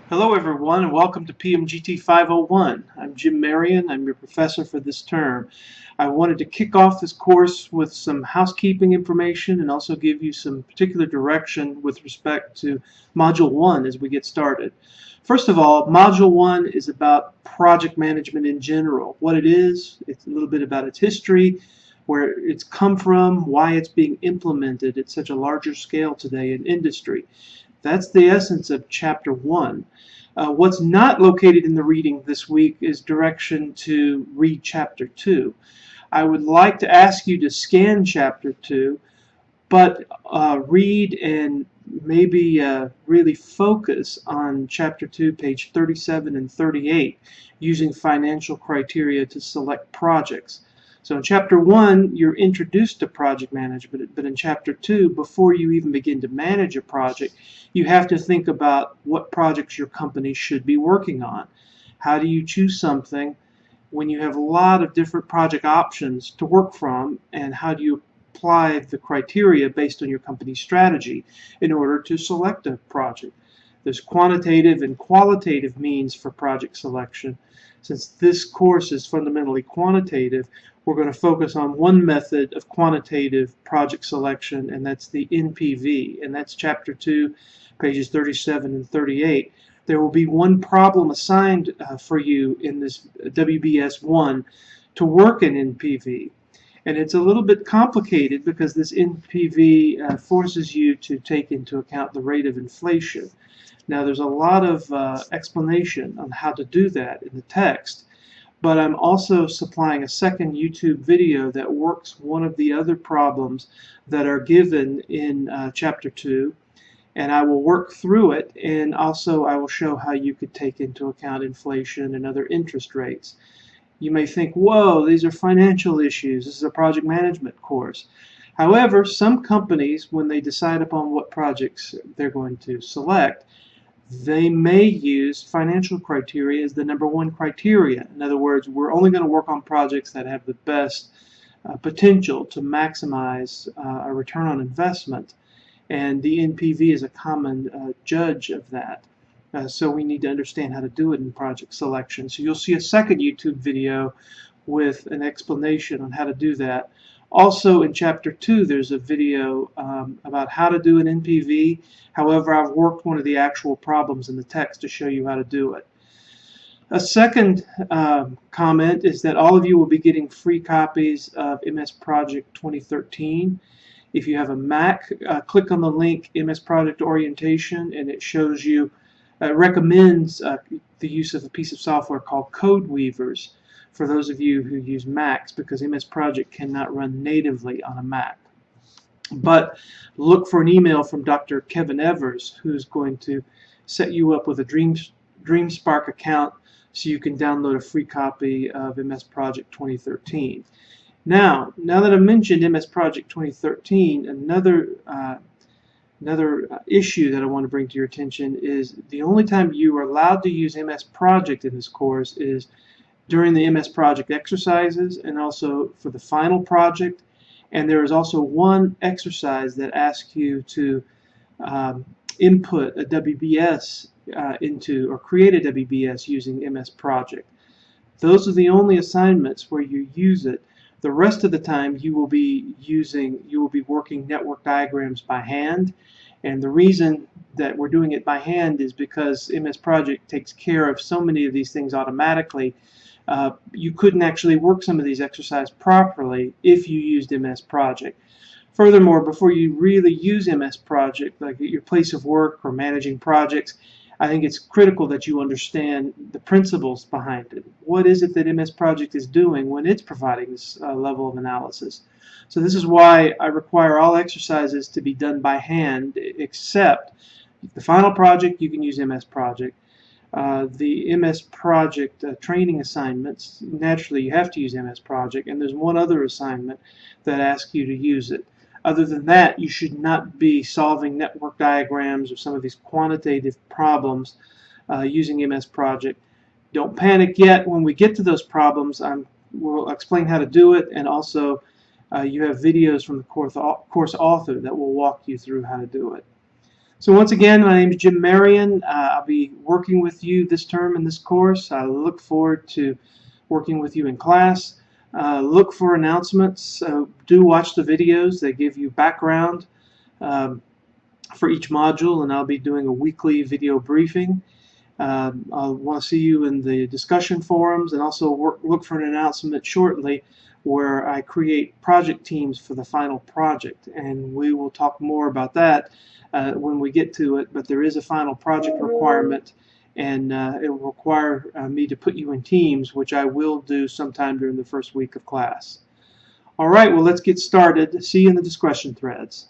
Hello everyone and welcome to PMGT501. I'm Jim Marion. I'm your professor for this term. I wanted to kick off this course with some housekeeping information and also give you some particular direction with respect to Module 1 as we get started. First of all, Module 1 is about project management in general. What it is, it's a little bit about its history, where it's come from, why it's being implemented at such a larger scale today in industry. That's the essence of Chapter 1. What's not located in the reading this week is direction to read Chapter 2. I would like to ask you to scan Chapter 2, but read and maybe really focus on Chapter 2, page 37 and 38, using financial criteria to select projects. So in Chapter 1, you're introduced to project management, but in Chapter 2, before you even begin to manage a project, you have to think about what projects your company should be working on. How do you choose something when you have a lot of different project options to work from, and how do you apply the criteria based on your company's strategy in order to select a project? There's quantitative and qualitative means for project selection. Since this course is fundamentally quantitative, we're going to focus on one method of quantitative project selection, and that's the NPV, and that's Chapter 2, pages 37 and 38. There will be one problem assigned for you in this WBS1 to work in NPV. And it's a little bit complicated because this NPV forces you to take into account the rate of inflation. Now there's a lot of explanation on how to do that in the text, but I'm also supplying a second YouTube video that works one of the other problems that are given in Chapter 2, and I will work through it, and also I will show how you could take into account inflation and other interest rates. You may think, whoa, these are financial issues, this is a project management course. However, some companies, when they decide upon what projects they're going to select, they may use financial criteria as the #1 criteria. In other words, we're only going to work on projects that have the best potential to maximize a return on investment, and the NPV is a common judge of that. So we need to understand how to do it in project selection. So you'll see a second YouTube video with an explanation on how to do that. Also in Chapter 2 there's a video about how to do an NPV. However, I've worked one of the actual problems in the text to show you how to do it. A second comment is that all of you will be getting free copies of MS Project 2013. If you have a Mac, click on the link MS Project Orientation, and it shows you, recommends the use of a piece of software called Code Weavers for those of you who use Macs, because MS Project cannot run natively on a Mac. But look for an email from Dr. Kevin Evers, who's going to set you up with a DreamSpark account so you can download a free copy of MS Project 2013. Now that I've mentioned MS Project 2013, another issue that I want to bring to your attention is the only time you are allowed to use MS Project in this course is during the MS Project exercises and also for the final project. And there is also one exercise that asks you to input a WBS into, or create a WBS using MS Project. Those are the only assignments where you use it. The rest of the time you will be working network diagrams by hand, and the reason that we're doing it by hand is because MS Project takes care of so many of these things automatically. You couldn't actually work some of these exercises properly if you used MS Project. Furthermore, before you really use MS Project, like at your place of work or managing projects, I think it's critical that you understand the principles behind it. What is it that MS Project is doing when it's providing this level of analysis? So this is why I require all exercises to be done by hand, except the final project you can use MS Project. The MS Project training assignments, naturally you have to use MS Project, and there's one other assignment that asks you to use it. Other than that, you should not be solving network diagrams or some of these quantitative problems using MS Project. Don't panic yet. When we get to those problems, we'll explain how to do it, and also you have videos from the course author that will walk you through how to do it. So once again, my name is Jim Marion. I'll be working with you this term in this course. I look forward to working with you in class. Look for announcements. Do watch the videos. They give you background for each module, and I'll be doing a weekly video briefing. I'll want to see you in the discussion forums, and also look for an announcement shortly where I create project teams for the final project, and we will talk more about that when we get to it. But there is a final project requirement, and it will require me to put you in teams, which I will do sometime during the first week of class. All right, well, let's get started. See you in the discussion threads.